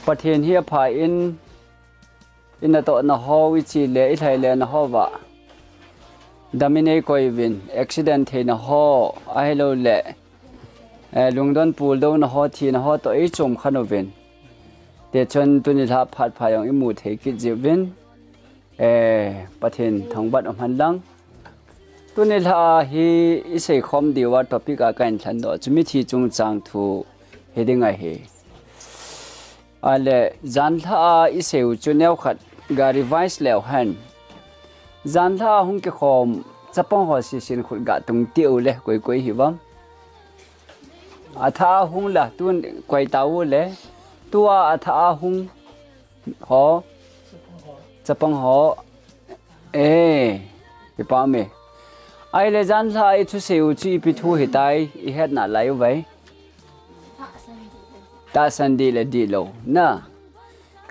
ประเทศเฮียพาอินตัวน่ะฮอวิจิเลอิไทยเลน่ะฮอวะดามินเอคอยวินอุบิเหตุเฮน่ะฮอไอโลเลลุงดอนปูลโดน่ะฮอทีน่ะฮอตัวไอจมขนวินเดชนตุนิลาพัดพายองอิมูเทกิจิวินประเทศทางบัดอมันลังตุนิลาฮีอิเซคอมดีว่าท็อปิกอาการฉันดอจุมิทีจงจางทูเฮดิงไอเฮอะไรจันทราอิเซอุจุเนวขัดการีไวส์แล้วหันจันทราหุ่งเกี่ยคอมจะป้องหัวสิสินขุดกะตรงเตียวเลยกุยหิวอาทาหุ่งละตุนกุยตาวเลยตัวอาทาหุ่งหอจะป้องหอไปป้าเมไอเลจันทราอิทุเซอุจุปิทูหิตายอิเฮ็ดน่าไล่ไว้ตาสันดีและดีโลนะ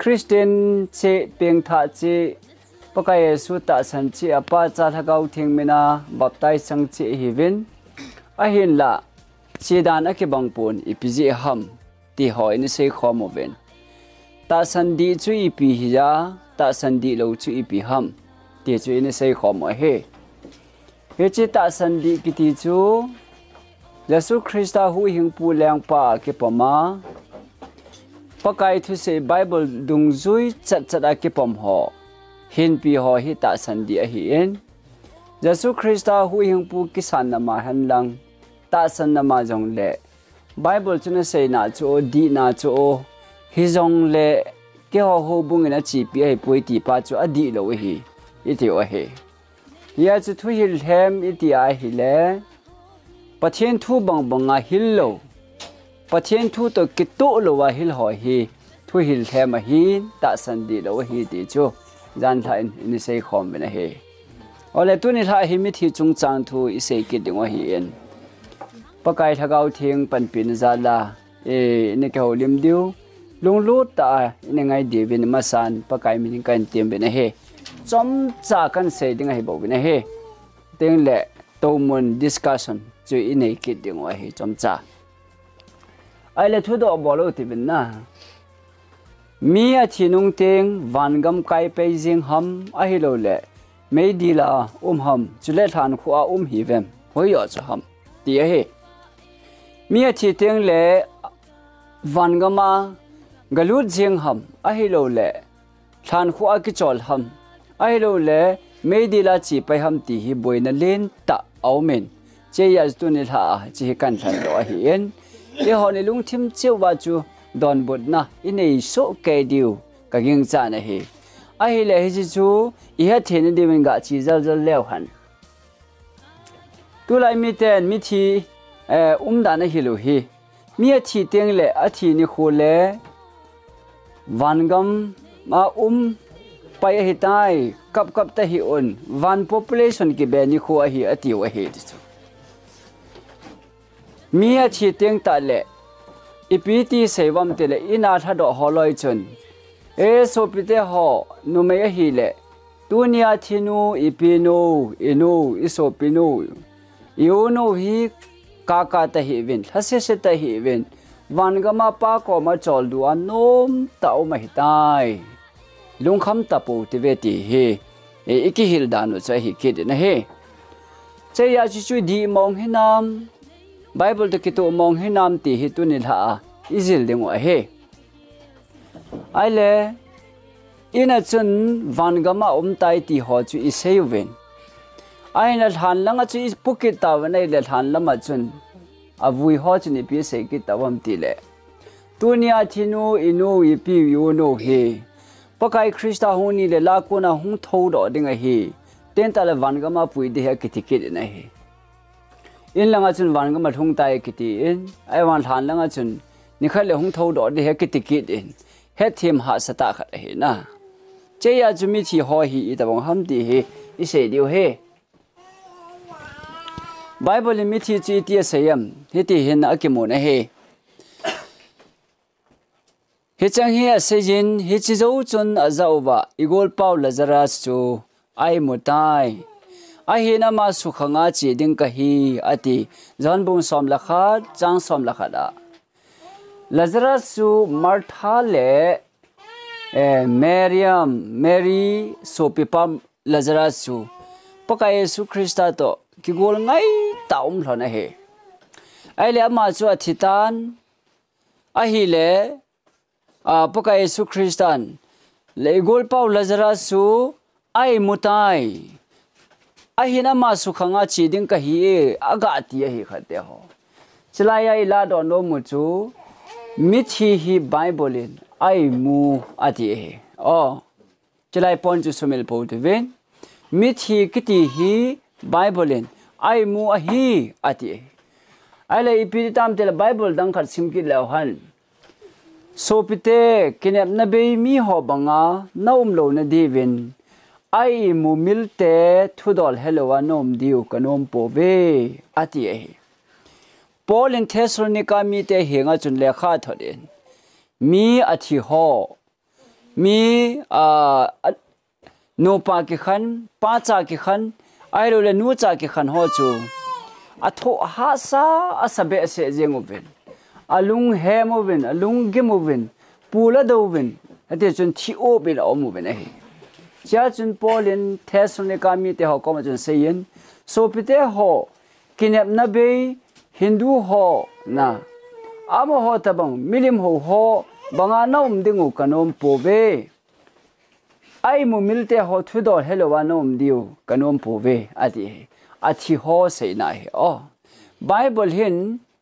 คริสเตียนเจเปียงท่าเจปกายสุตาสันเจอป้าจัดให้เขาทิ้งมินาบับไตสังเจฮิวินอาหินละเจดานอักบังปูนอิปิจิฮัมที่หอยนิสัยขโมวินตาสันดีจุอิปิฮิยาตาสันดีโลจุอิปิฮัมที่จุอินิสัยขโมเฮจิตาสันดีกิติจูเยซูคริสต์หูหิงปูแรงป่าเก็บปมาปกายทุเสไบเบิลดุงจุยจัดเก็บปมหอหินปีหอหิตาสันดีหิเอ็นเยซูคริสต์หูหิงปูกิสันนามาหันลังตาสันนามาจงเล่ไบเบิลจุนเสนาจูดีนาจูฮิจงเล่เกี่ยวหูบุงนะจีปีให้ป่วยตีป้าจูอดีโลหิอิติโอเฮยาจุทุหิลเฮมอิติอาหิเลประเทศทูบังบังฮิลโลประเทศทูตัวกิตุโลวาฮิลหอยฮีทูฮิลเทมาฮีตาสันดีโลวฮีติจูจันทาอินเซคอมเบนะเฮโอเลตุนิทาฮิมิทีจุงจางทูอิเซกิดงวะฮีเอ็นปะไกทะกาวเทียงปันปินซาลานี่แกโอลิมดิวลุงลูตตาอินไงดีวินมาซานปะไกมินกันเตียมเบนะเฮจอมจากกันเซดิงไงบอกเบนะเฮเตียงเละโตมุนดิสคัชชันจุยอินเอกิดดิงวะฮีจอมจ่าไอเลทุดอบอลติบินนะมีอาทินุงเตงวันกำไกไปจิงหำอหิโลเล่ไม่ดีละหำจุเลทานขัวหิเวมหัวยอจะหำตีเฮมีอาทิเตงเล่วันกำมากลุดจิงหำอหิโลเล่ทานขัวกิจอลหำอหิโลเล่ไม่ดีละจีไปหำตีหิบวยนั่นเล่นตะเอาเมนเจียจตุนิลาจีกันทันตัวเฮียนเดี๋ยวในลุงทิมเจ้าว่าจูดอนบุตรนะอินในโซเกดิวก็ยิงจานเฮไอเล่ฮิจูอีฮัทเทนดีมันกัจีจัลจัลเลี้ยวหันตัวไลมีเตนมิทีดานฮิโลฮีมีอาทิเตียงเล่อาทินิโคเล่วันกัมมาไปฮิตายกับตะฮิอุนวัน population กิเบนิโคอฮิอติวเฮดิจูมีอาชีพเตียงตาเล่อีพีที่เสวมเตเล่อินาทัดหอลอยจนโซปิเตหอนุเมยฮิเล่ตัวนี้อาทินูอีพีนูอินูอิโซปินูยูนูฮีกากาตะฮิวินฮัสเซตะฮิวินวันก็มาปากอมาจอลดูอันนมตาอุมาฮิตายลุงคำตะปูติเวติเฮอีกิฮิลดานุใจฮิคิดนะเฮใจอยากจะช่วยดีมองให้น้ำไบเบิลตะกิตุมองให้น้ำตีฮิตุนิลาอิซิลดิงวะเฮไอเล่อินาจุนวันกามาไตตีหอจูอิเซยเวนไอนาทานลังจูอิปุกิตาวันไอเล่ทานละมาจุนอาวุยหอจุนิพิเศษกิตาวันตีเล่ตัวนี้อาทินูอินูอิปิยูโนเฮปกายคริสต์าหูนี่เล่ลากูน่าหุงทูดอดิงเฮเต็นตาเลวันกามาปุยเดียกิติกิดนะเฮอินลังอาจุนวันก็มาทุ่งตายกิติอินไอวันทานลังอาจุนนี่เขาเลยหงทูดอดีเฮกิติกิดอินเฮทีมหาสตาขัดเฮนะเจียจุมิที่หอฮีแต่บางฮัมดีเฮอิเสดิวเฮไบเบิลมิที่จีที่เสียมเฮที่เห็นอักิมุนเฮเฮจังเฮเสจินเฮจิโจจุนอาซาอุบะอีโกลเปาลาซารัสจูไอมุตายไอเห็นมาสุขงาจีดิงกะฮีอติจันบุงสอมละขัดจังสอมละขัด Lazarus su Martha le Mary sopipam Lazarus su pakai Yesu Krista to kigol ngai taum thona he ai le ama chu athitan a hi le pakai Yesu Kristan le gol pau Lazarus su ai mutai a hi na ma su khanga chi ding ka hi aga ti hi khate ho chilaya ila do no mu chu Mithi hi Bible in ai mu ati he chilai pon chu sumil po de ven Mithi kiti hi Bible in ai mu a hi ati ai le ipi tam te Bible dang khat sim ki law han so pite kinep na be mi ho banga naum lo na divin ai mu milte thudol hello anom diu kanom po ve ati he Paul in Thessalonica mi te henga chun lekha thorin mi athi ho mi no pa ki khan pa cha ki khan ai ro le nu cha ki khan ho chu atho ha sa asabe se jengovin alung he movin alung gimovin pula dovin ate chun thi o bil omovin he cha chun Paul in Thessalonica mi te ho ko chun seyin so pite ho kinep na be Hindu ho na amo ho tabang milim ho banga naum dingu kanom pove ai mu milte ho thudor hello anom diu kanom pove ati ho sei na he Bible hin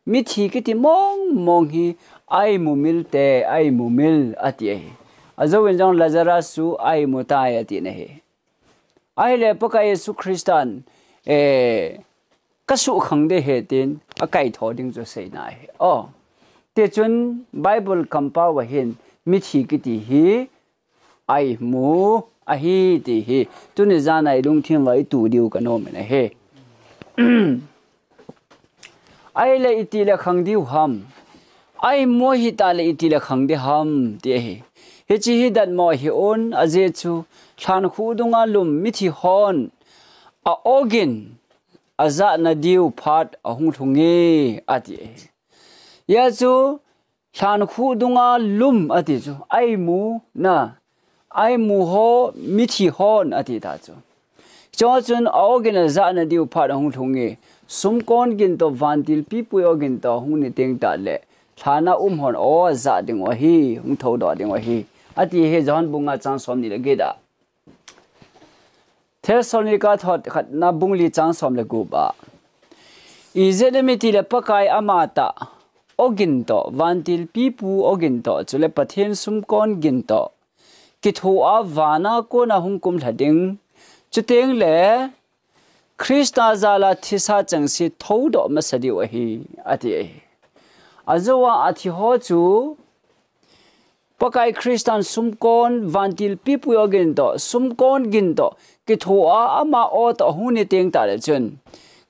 Mithi kiti mong hi ai mu milte ai mu mil ati azo wenjang Lazarus su ai mu tai ati ne he ai le paka Yesu Kristan kasu khangde he tin akai thoding jo sei na he te chun Bible kampa wa hin Mithi kiti hi ai mu a hi ti hi tuni jana ilung thim wai tu diu kanom ne he ai le iti le khangdiu ham ai mo hi ta le iti le khangde ham te he chi hi dat mo hi on aje chu than khu dunga lum Mithi hon a ogin aza na diu phat ahung thungi ati ya chu than khu dunga lum ati chu ai mu ho Mithi hon ati ta chu cho chun ogin aza na diu phat ahung thungi sum kon gin to vantil pi pu ogin to hung ni teng ta le thana hon o za ding o hi hung tho do ding o hi ati he jon bunga chang som ni le ge da Thessalonica thot khat na bungli chang som le gu ba Mithi le pakai amata ogin to vantil pi pu ogin to chule pathen sum kon gin to ki thu a wana ko na hung kum thading chuteng le Krista zala thisa changsi thodo masadi wa hi ati azowa ati ho chu pakai Kristan sumkon vantil pipu ogin to sumkon gin to ki thoa ama o to huni teng ta le chun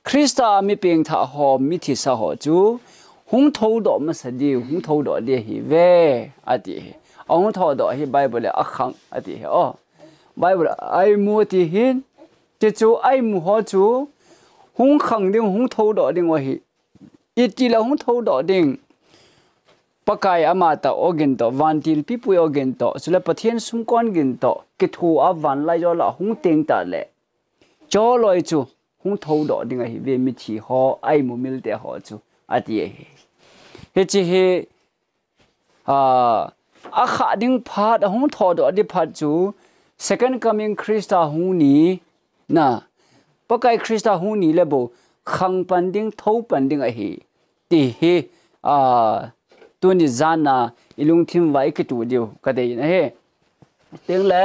Krista mi peng tha ho Mithi sa ho chu hung thodo masadi hung thodo de hi ve ati hung thodo hi Bible akhang ati Bible ai mu ti hin te chu ai mu ho chu hung khang ding hung tho do ding wa hi iti la hung tho do ding pakai amata ogin to vantil pipu ogin to sula pathian sum kon gin to ki thu a van lai jo la hung teng ta le cho loi chu hung tho do ding hi ve Mithi ho ai mu mil te ho chu ati he chi he a kha ding phat hung tho do di phat chu second coming Krista hung ni na pakai Krista hu ni lebo khang panding tho panding a hi ti hi tu ni zana ilung thim vai ki tu diu ka dei na he teng le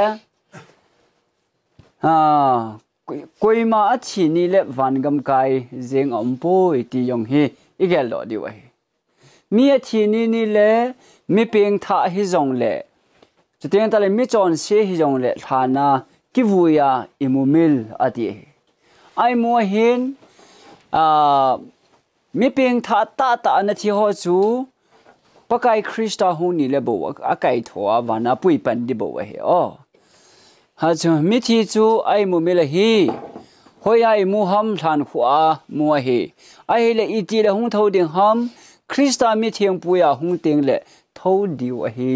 koi ma a chi ni le van gam kai zeng om po ti yong hi igel do diu ai mi a thi ni le mi peng tha hi zong le chuteng ta le mi chon se hi zong le thana ki vuya imumil ati ai mo hin mi peng tha ta na thi ho chu pakai Krista hu ni le bo akai thoa wana pui pan di bo he ha chu Mithi chu ai mu mil hi hoya mu ham than khu a mu hi ai le iti le hung tho ding ham Krista mi thiang puya hung ting le thâu diu a hi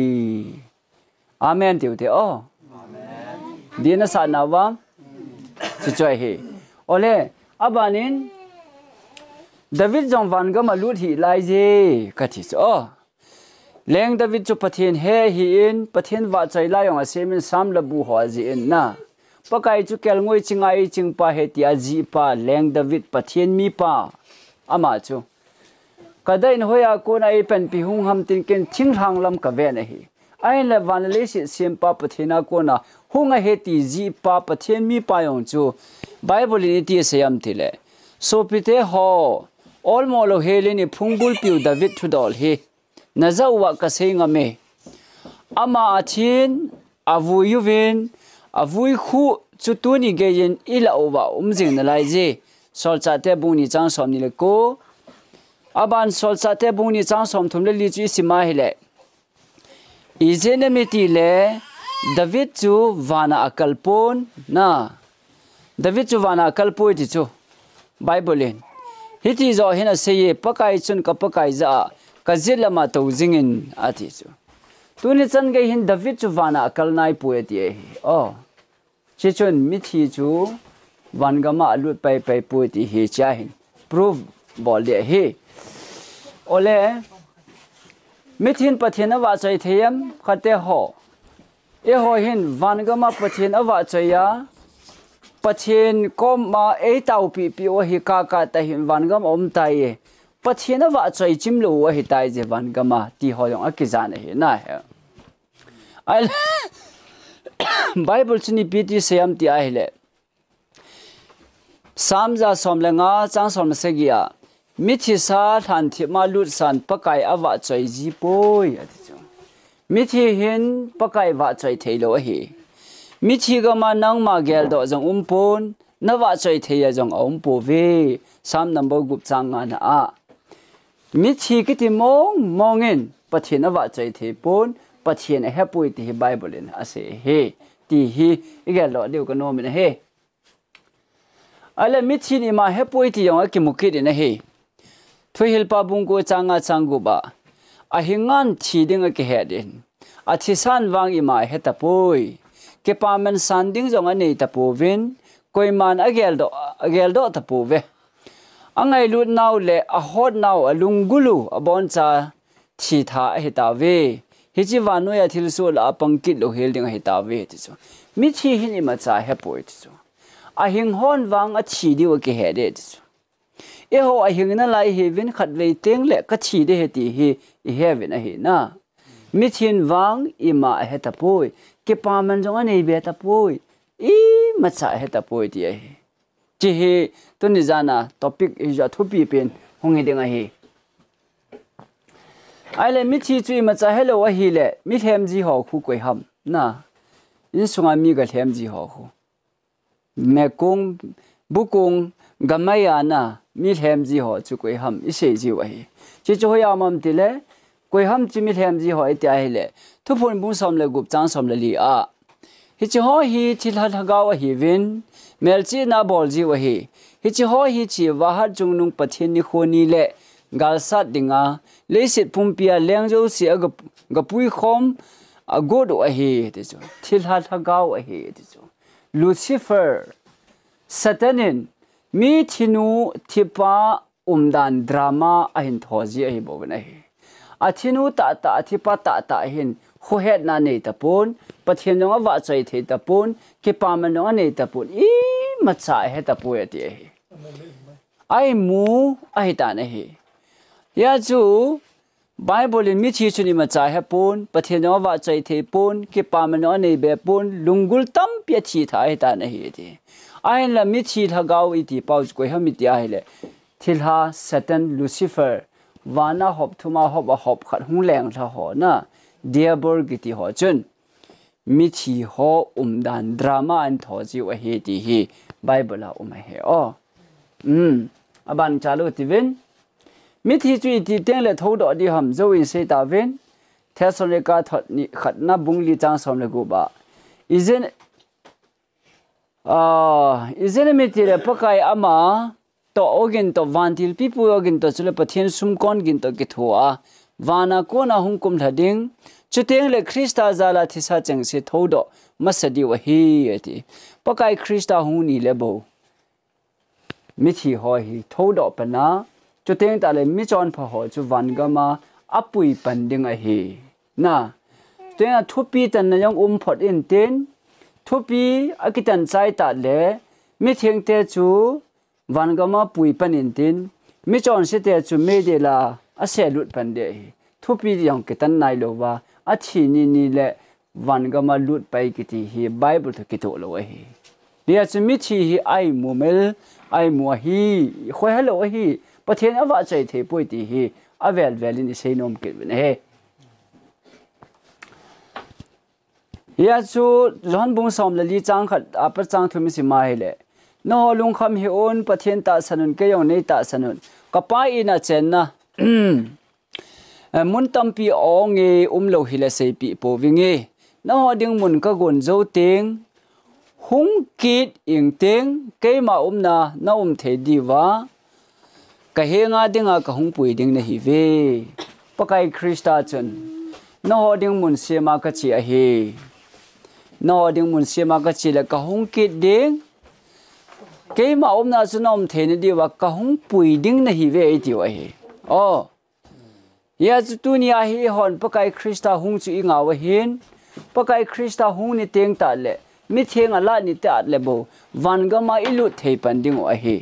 amen tiu te o amen dina sa na wa chi choi hi ole abanin David jong van ga malut hi lai je ka thi so leng David chu pathian he hi in pathian wa chai la yong a semin sam la bu ho ji in na pakai chu kel ngoi chingai chingpa he ti aji pa leng David pathian mi pa ama chu kada in hoya ko na i pen pi hung ham tin ken thing hang lam ka ve na hi ai la van le si sim pa pathina ko na hung a he ti ji pa pathian mi pa yong chu bible ni ti sayam tile so pite ho all mo lo he ni phungbul piu David thu dol hi na zawa ka senga me ama athin avu yuvin avui khu chutuni geyen ila owa umjing na lai je solcha te buni chang som ni le ko aban solcha te buni chang som thum le li chi sima hile izenemiti le David chu vana akalpon na David chu vana akalpoi ti chu bible hiti zo hina seye pakai chun ka pakai za ka zilama to jingin ati chu tuni chan ge hin David chu vana akal nai poeti o chi chun Mithi chu vangama alut pai pai poeti hi cha hin prove bol de hi ole Mithin pathian awa chai theyam khate ho e ho hin vangama pathian awa chaya pathian kom ma e tau pi pi o hi ka ka ta hin vangam om tai pathian awa chai chim lo o hi tai je vangama ti ho yong akizan hi na he ai bible chini pt sayam ti ai le samja somlenga chang som segia Mithi sa than thi ma lut san pakai awa chai ji poi ati chu Mithi hin pakai wa chai theilo hi Mithi ga ma nang ma gel do jong umpon na wa chai theya jong umpo ve sam number gup chang na a Mithi ki ti mongin pathin awa chai the pon pathin a hepui ti bible in ase he ti hi igel lo deu ka no min he ale Mithi ni ma hepui ti yong ki mukit na he Thuhil pa bungko changa changu ba ahingan thiding ke hedin athisan wang ima hetapoi ke pamen sanding jong ani tapovin koiman agel do tapove angai lut naw le a hot naw alungulu abon cha thi tha hetave hichi wanu ya thil so la pangkit lo helding hetave ti so Mithi hin ima cha hepoi ti so ahing hon wang a thi diwa ke hede ti so eho ahingna lai hevin khatwei teng le ka thi de heti hi heaven a hi na Mithin wang ima hetapoi ke paman jong ani be tapoi I macha hetapoi ti hi chi hi to ni jana topic is a thupi pen hongi denga hi aile Mithi chui macha hello a hi le mithem ji ho khu koi ham na in sunga mi ga them ji ho khu mekung bukung gamaya na mithem ji ho chu koi ham ise ji wa hi chi cho ya mam ti le koi ham chi mithem ji ho ita hi le thu phun bu som le gup chang som le li a hi chi ho hi thil ha thagaw hi win melchi na bol ji wa hi hi chi ho hi chi wa ha chung nung pathin ni khoni le gal sat dinga le sit pumpia lengjo si ga pui khom a god wa hi ti chu thil ha thagaw a hi ti chu Lucifer Satanin mi thinu thipa umdan drama ahin thoji ahi bobna hi athinu ta thipa ta hin ho het na nei tapon pathian jong wa chai the tapon ke paman jong nei tapon I macha he tapo ati hi ai mu ai ta na hi ya chu bible in Mithi chuni macha he pon pathian jong wa chai the pon ke paman jong nei be pon lungul tam pya thi tha ai ta na hi ti ai la Mithi thagaw iti pauch koi hamiti ai le thilha Satan Lucifer wana hop thuma hop a hop khat hungleng tha ho na diabol giti ho chun Mithi ho umdan drama an thoji wa he ti hi bible a he o aban chalu tivin Mithi chui ti teng le thodo di ham zo in se ta ven Thessalonica thot ni khatna bungli chang som le go ba izen Mithi le pakai ama to ogin to vantil pipu ogin to chule pathian sum kon gin to ki thua wana kona hungkum thading chuteng le Krista zala thisa cheng se thodo masadi wa hi ati pakai Krista huni le bo Mithi ho hi thodo pana chuteng ta le mi chon pha ho chu vangama apui panding a hi na tena thupi tan na yong phot in ten thupi akitan chai ta le mi theng te chu vangama pui panin tin mi chon se te chu me de la ase lut pan de thupi yong kitan nai lo wa a thi ni le vangama lut pai ki ti hi bible to ki to lo hi dia chu mi thi hi ai mu mel ai mu hi khoi hello hi pathian awa chai the poi ti hi avel velin sei nom ki ne he ya chu lon bung som la li chang khat apa chang thumi si mai le no lung kham hi on pathian ta sanun ke yong nei ta sanun kapa ina chen na mun tampi onge umlo hila sei pi po winge no ding mun ka gon zo teng hung kit ing teng ke ma na na the diwa ka henga dinga ka hung pui ding na hi ve pakai Krista chun no ding mun sema ka chi a he no ding mun sema ka chi la ka hung kit ding ke ma na chu nom the ni diwa ka hung pui ding na hi ve ti wa he oh ya chu tu ni a hi hon pakai Krista hung chu i nga wa hin pakai Krista hung ni teng ta le mi theng ala ni ta le bo vangama ilu thei panding a he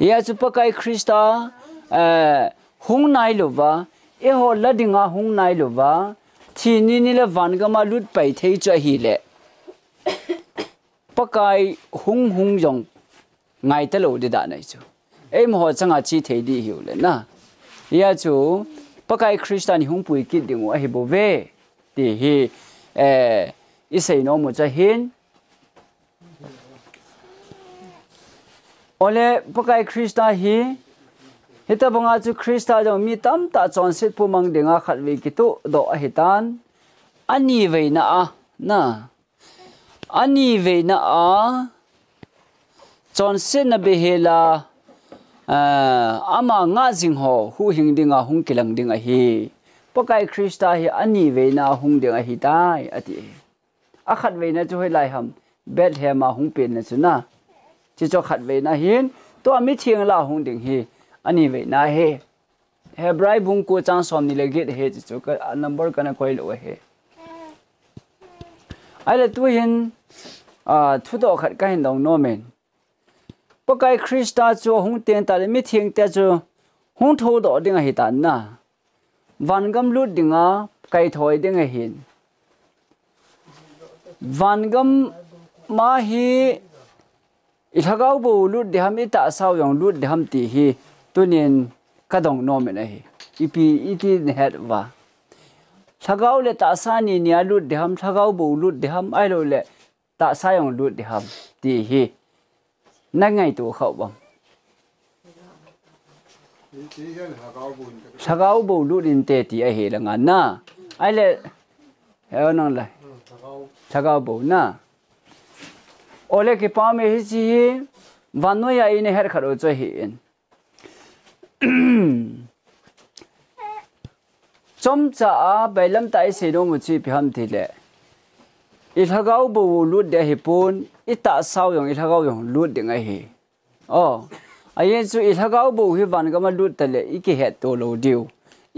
ya chu pakai Krista hung nai lo wa e ho ladinga hung nai lo wa thi ni le vangama lut pai thei cha hi le pakai hung jong ngai ta lo de da nai chu e mo changa chi thei di hi le na ya chu pakai Krista ni hung pui ki ding wa hi bo ve ti hi isei no mo cha hin ole pakai Krista hi hita banga chu Krista jo mi tam ta chon sit pu mang denga khat ve ki tu do a hitan ani ve na a na ani ve na a chon sit na be hela ama nga jing ho hu hing dinga hung kilang dinga hi pakai Krista hi ani ve na hung dinga hi tai ati a khat ve na chu hoi lai ham Bethlehem ma hung pen na chu na chi cho khat ve na hin to mi thiang la hung ding hi ani ve na he Hebrai bung ko chang som ni le get he chi chu ka number kana koi lo he ai le tu hin thu do khat ka hin dong no men pakai Krista chu hung ten ta le mi thiang te chu hung tho do ding hi tan na vangam lut dinga kai thoi ding hin vangam ma hi ithagau bo lut de ham ita saw yong lut de ham ti hi tunin kadong no me na hi ipi iti het wa thagau le ta sa ni nia lut de ham thagau bo lut de ham ai lo le ta sa yong lut de ham ti hi na ngai tu khau bam thagau bo lut in te ti a he la nga na ai le he nang la thagau bo na ole ke pa me hi chi vano ya ine her kharo cho hi in chom cha a bailam tai se no mu chi pi ham thi le I thagau bo lut de hi pun ita saw yong I thagau yong lut de ngai hi oh ayen chu I thagau bo hi van ga ma lut tale I ki het to lo diu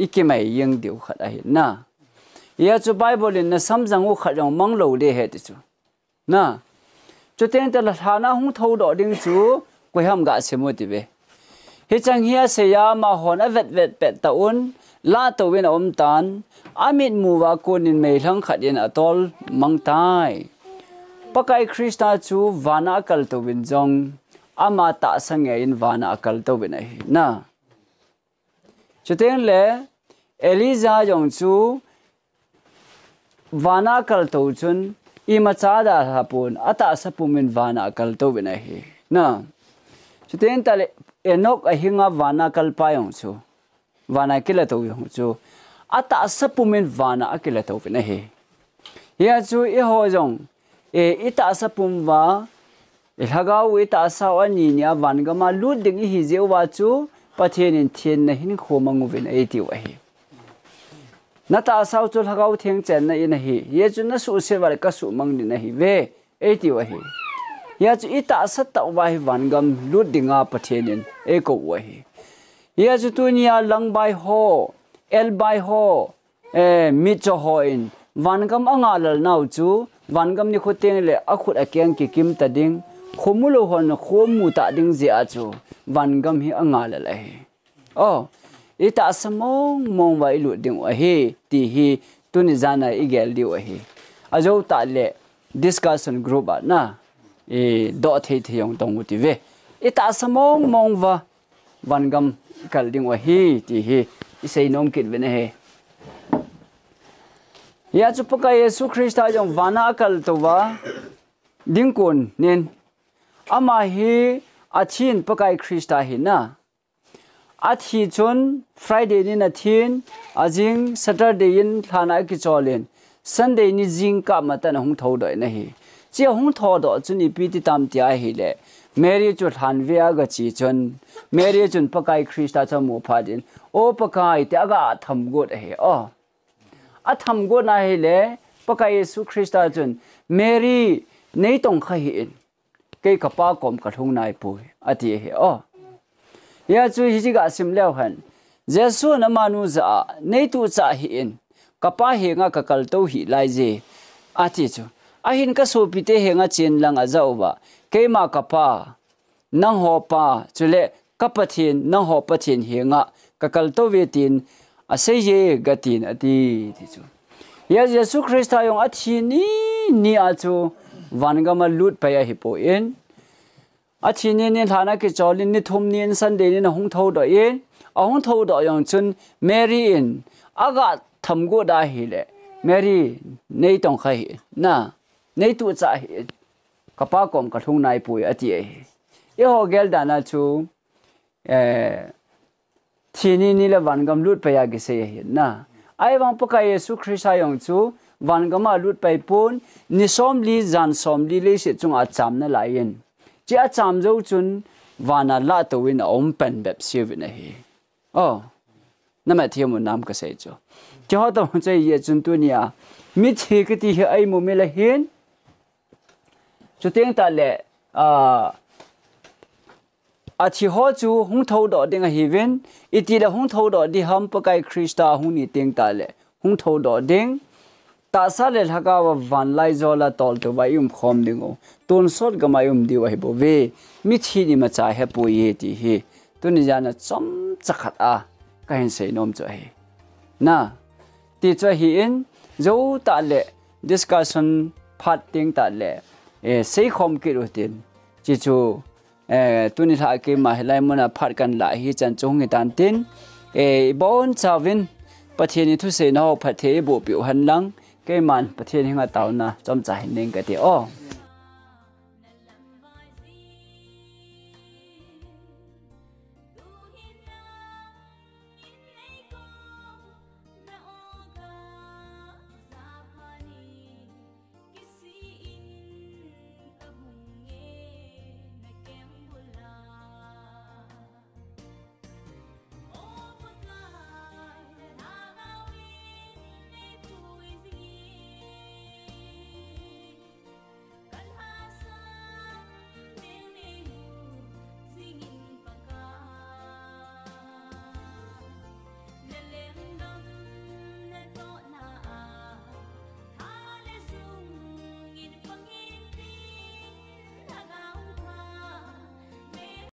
I ki mai yeng diu khat a hi na ya chu bible in na samjang u khat yong mang lo de he ti chu na chu ten ta la thana hung tho do ding chu ko ham ga se mo ti be hi chang hia se ya ma hon a vet pet ta un la to wen om tan amit muwa konin mei thang khatin atol mangtai pakai Krista chu vana kal to win jong ama ta sange in vana kal to win ai na chuten le Eliza jong chu vana kal to chun I macha da hapun ata sapumin vana kal to win ai na chuten ta le Enok a hinga vana kal pa yong chu vana kila to yong chu ata sapumin vana akila to vina he ya chu I ho jong ita sapum wa ilhagau ita sao ani nia van gama lut ding hi je wa chu pathian in thien na hin khomangu vin ai ti wa hi na ta sao chu lhagau theng chen na in hi ye chu na su se war ka su mang ni na hi ve ai ti wa hi ya chu ita sat ta wa hi van gam lut dinga pathian in e ko wa hi ya chu tu nia lang bai ho el bai ho mi cho ho in van gam anga lal nau chu van gam ni kho teng le akhut akyang ki kim ta ding khomulo hon khomu ta ding je a chu van gam hi anga lal hi oh ita samong mong wa ilu ding wa hi ti hi tuni jana igel di wa hi ajo ta le discussion group a na do thei thei yong tong uti ve ita samong mong wa van gam kal ding wa hi ti hi isei nom kit ve ne he ya chu paka Yesu Krista jong vana kal to wa dingkun nen ama hi athin paka Krista hi na athi chon Friday ni na thin ajing Saturday in thana ki cholin Sunday ni jing ka mata na hung tho doi na hi chi hung tho do chu ni pi ti tam tia hi le Mary chu than ve aga chi chon Mary chun paka Krista cha mu pha din o paka te aga tham god he o atham go na hele paka Yesu Krista chun Mary nei tong kha hi ke kapa kom ka thung nai pu ati he o ya chu hi ga sim lew han Jesu na manu za nei tu cha hi in kapa he nga ka kal to hi lai je ati chu ahin ka so pi te he nga chen lang a za wa ke ma kapa nang ho pa chule kapathin nang ho pathin he nga ka kal to ve tin ase ye gatin ati ti chu ya Yesu Krista yong athi ni a chu vangama lut pa ya hi po in athi ni thana ki cholin ni thum ni Sunday ni hung tho do in a hung tho do yong chun Mary in aga tham go da hi le Mary nei tong khai na nei tu cha hi kapa kom ka thung nai pu ati e ho gel da na chu thini ni le vangam lut pa ya gi se hi na ai wang paka Yesu Krista yong chu vangama lut pai pun ni somli jan somli le se chung a cham na la yin chi a cham zo chun wana la to win om pen bep siv na hi oh na ma thiam nam ka se cho chi ho to che ye chun tu nia Mithi ki ti hi ai mu me la hin chu teng ta le achi ho chu hung tho do ding a hi win iti la hung tho do di ham pakai Krista hung ni teng ta le hung tho do ding ta sa le lhaga wa van lai zola tol to wa khom ding o ton sot ga mai di wa hi bo ve Mithi ni ma cha he pu ye ti hi tu ni jana chom chakhat a ka hin sei nom cho hi na ti cho hi in zo ta le discussion phat ting ta le sei khom ki ru tin chi chu tu ni tha ke ma helai mona phat kan la hi chan chung ngi tan tin bon chawin patheni thu se no phathe bo pi han lang ke man pathen hinga tauna chom cha hin ning ka ti o